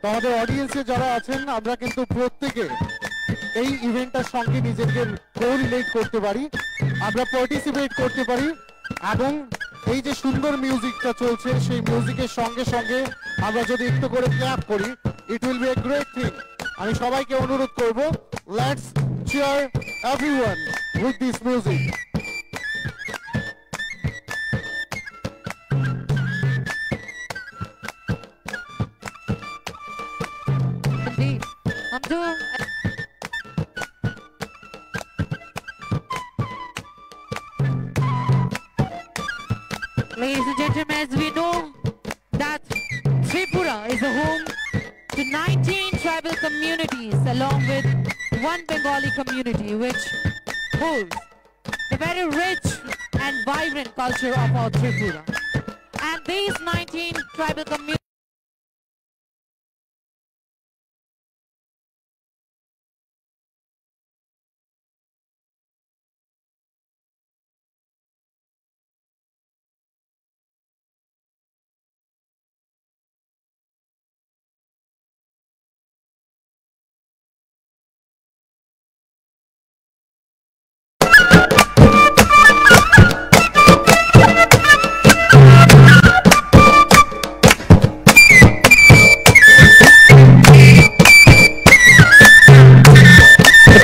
তো আমাদের অডিয়েন্সে যারা আছেন আমরা কিন্তু প্রত্যেকে এই ইভেন্টটার সঙ্গে নিজেকে কোরিলেট করতে পারি, আমরা পার্টিসিপেট করতে পারি এবং এই যে সুন্দর মিউজিকটা চলছে সেই মিউজিকের সঙ্গে সঙ্গে আমরা যদি একটু করে ক্ল্যাপ করি, it will be a great thing. আমি সবাইকে অনুরোধ করব, let's cheer everyone with this music. Ladies and gentlemen, as we know that Tripura is a home to 19 tribal communities along with one Bengali community which holds the very rich and vibrant culture of our Tripura. And these 19 tribal communities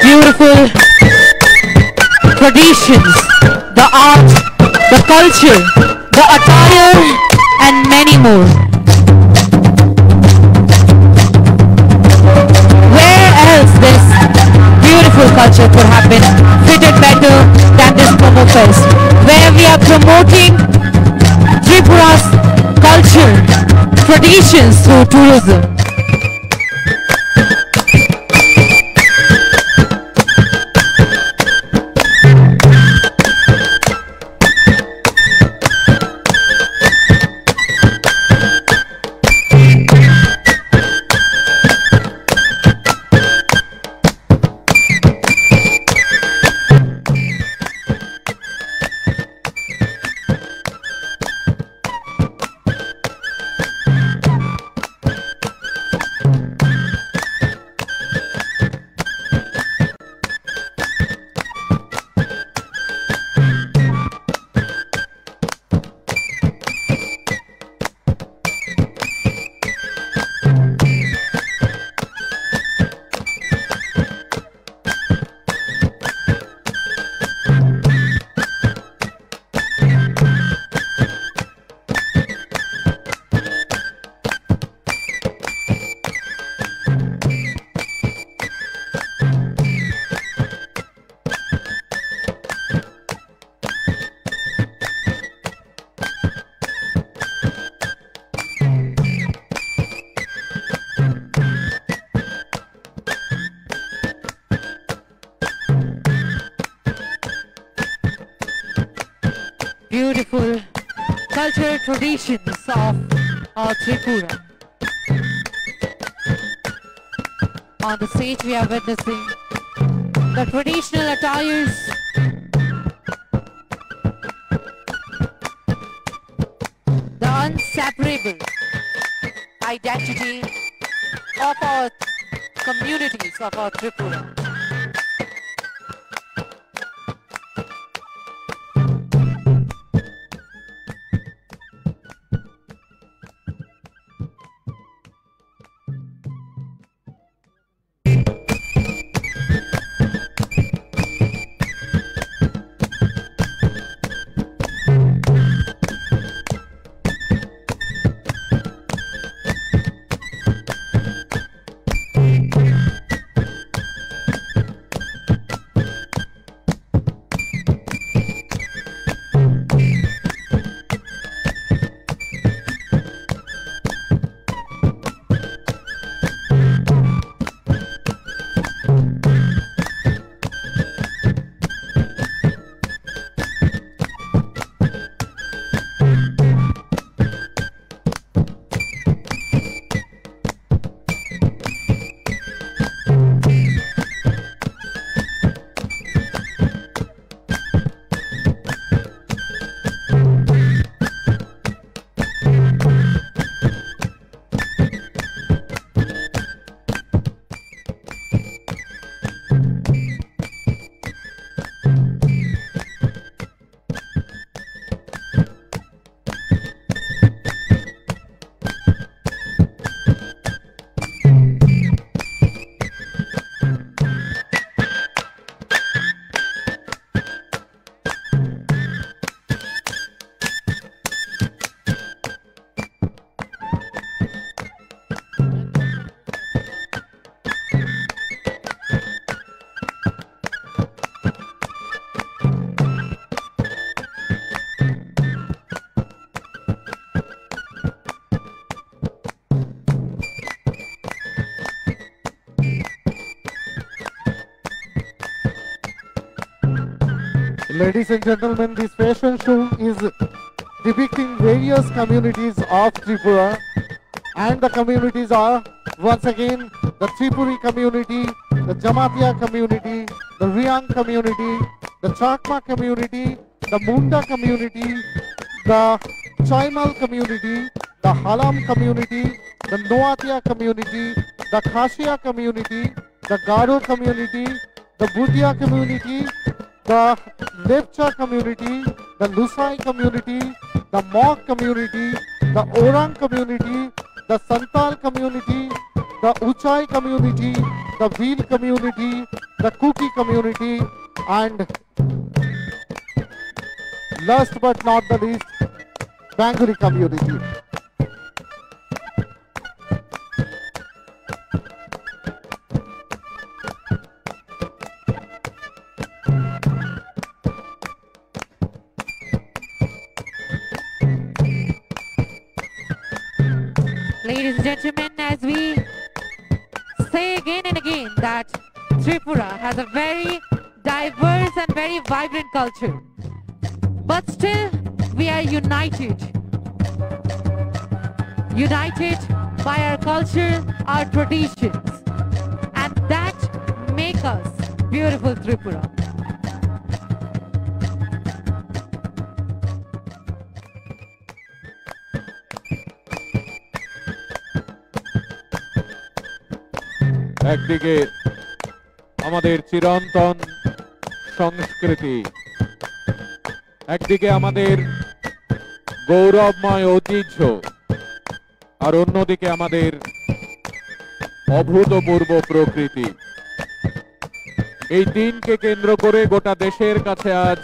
beautiful traditions, the art, the culture, the attire, and many more. Where else this beautiful culture could have been fitted better than this Promo Fest, where we are promoting Tripura's culture, traditions through tourism. Beautiful cultural traditions of our Tripura. On the stage we are witnessing the traditional attires, the inseparable identity of our communities of our Tripura. Ladies and gentlemen, this fashion show is depicting various communities of Tripura, and the communities are once again the Tripuri community, the Jamatia community, the Riang community, the Chakma community, the Munda community, the Chaimal community, the Halam community, the Noatia community, the Khashia community, the Garo community, the Budia community, the Lepcha community, the Lusai community, the Mok community, the Orang community, the Santal community, the Uchai community, the Veal community, the Kuki community, and last but not the least, Banguri community. Ladies and gentlemen, as we say again and again that Tripura has a very diverse and very vibrant culture, but still we are united by our culture, our traditions, and that make us beautiful Tripura. একদিকে আমাদের চিরন্তন সংস্কৃতি, একদিকে আমাদের গৌরবময় ঐতিহ্য, আর অন্যদিকে আমাদের অভূতপূর্ব প্রকৃতি। এই দিনকে কেন্দ্র করে গোটা দেশের কাছে আজ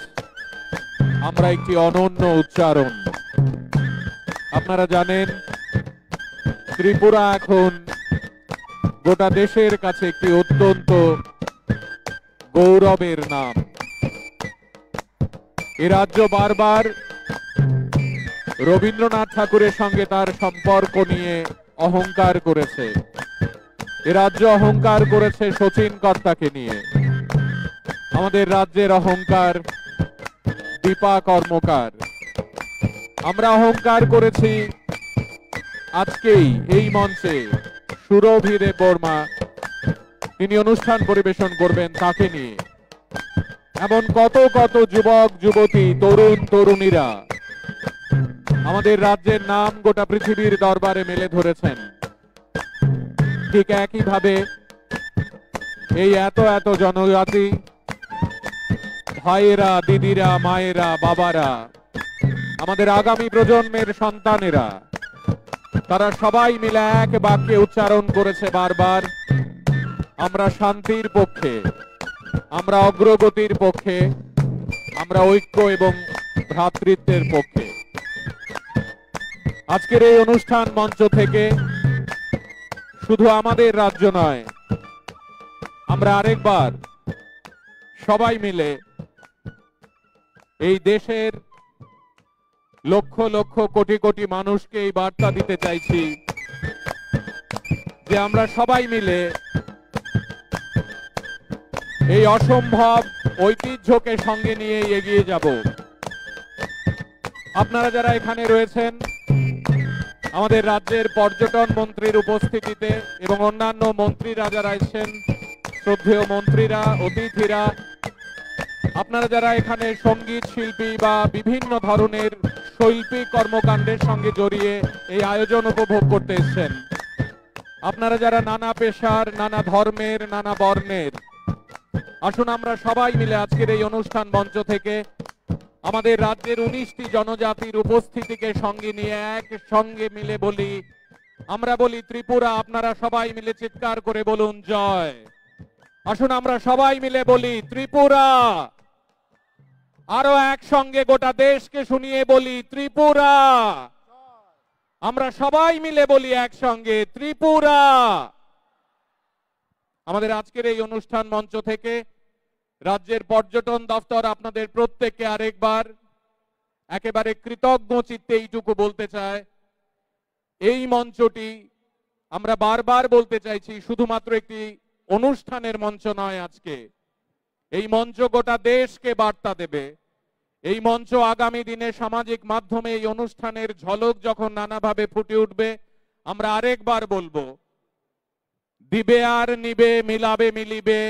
আমরা একটি অনন্য উচ্চারণ। আপনারা জানেন ত্রিপুরা এখন গোটা দেশের কাছে একটি অত্যন্ত গৌরবের নাম। এ রাজ্য বারবার রবীন্দ্রনাথ ঠাকুরের সঙ্গে তার সম্পর্ক নিয়ে অহংকার করেছে। এ রাজ্য অহংকার করেছে শচীন কর্তাকে নিয়ে। আমাদের রাজ্যের অহংকার দীপা কর্মকার। আমরা অহংকার করেছি আজকেই এই মঞ্চে সুরভি দেব বর্মা, তিনি অনুষ্ঠান পরিবেশন করবেন তাকে নিয়ে। এমন কত কত যুবক যুবতী, তরুণ তরুণীরা আমাদের রাজ্যের নাম গোটা পৃথিবীর দরবারে মেলে ধরেছেন। ঠিক একইভাবে এই এত এত জনজাতি ভাইয়েরা, দিদিরা, মায়েরা, বাবারা, আমাদের আগামী প্রজন্মের সন্তানেরা, তারা সবাই মিলে এক বাক্যে উচ্চারণ করেছে বারবার, আমরা শান্তির পক্ষে, আমরা অগ্রগতির পক্ষে, আমরা ঐক্য এবং ভ্রাতৃত্বের পক্ষে। আজকের এই অনুষ্ঠান মঞ্চ থেকে শুধু আমাদের রাজ্য নয়, আমরা আরেকবার সবাই মিলে এই দেশের লক্ষ লক্ষ কোটি কোটি মানুষকে এই বার্তা দিতে চাইছি যে আমরা সবাই মিলে এই অসম্ভব ঐতিহ্যকে সঙ্গে নিয়ে এগিয়ে যাব। আপনারা যারা এখানে রয়েছেন, আমাদের রাজ্যের পর্যটন মন্ত্রীর উপস্থিতিতে এবং অন্যান্য মন্ত্রীরা যারা এসেছেন, শ্রদ্ধেয় মন্ত্রীরা, অতিথিরা, আপনারা যারা এখানে সঙ্গীত শিল্পী বা বিভিন্ন ধরনের শৈল্পিক কর্মকাণ্ডের সঙ্গে জড়িয়ে এই আয়োজন উপভোগ করতে এসেছেন, আপনারা যারা নানা পেশার, নানা ধর্মের, নানা বর্ণের, আসুন আমরা সবাই মিলে আজকের এই অনুষ্ঠান মঞ্চ থেকে আমাদের রাজ্যের 19টি জনজাতির উপস্থিতিকে সঙ্গে নিয়ে একসঙ্গে মিলে বলি, আমরা বলি ত্রিপুরা। আপনারা সবাই মিলে চিৎকার করে বলুন জয়। আসুন আমরা সবাই মিলে বলি ত্রিপুরা। আরো একসঙ্গে গোটা দেশকে শুনিয়ে বলি ত্রিপুরা। আমরা সবাই মিলে বলি একসঙ্গে ত্রিপুরা। আমাদের আজকের এই অনুষ্ঠান মঞ্চ থেকে রাজ্যের পর্যটন দপ্তর আপনাদের প্রত্যেককে আরেকবার একেবারে কৃতজ্ঞ চিত্তে এইটুকু বলতে চায়, এই মঞ্চটি আমরা বারবার বলতে চাইছি শুধুমাত্র একটি অনুষ্ঠানের মঞ্চ নয়। আজকে এই মঞ্চ গোটা দেশকে বার্তা দেবে এই মঞ্চ আগামী দিনে সামাজিক মাধ্যমে এই অনুষ্ঠানের ঝলক যখন নানাভাবে ফুটে উঠবে, আমরা আরেকবার বলবো, দিবে আর নিবে, মিলাবে মিলিবে,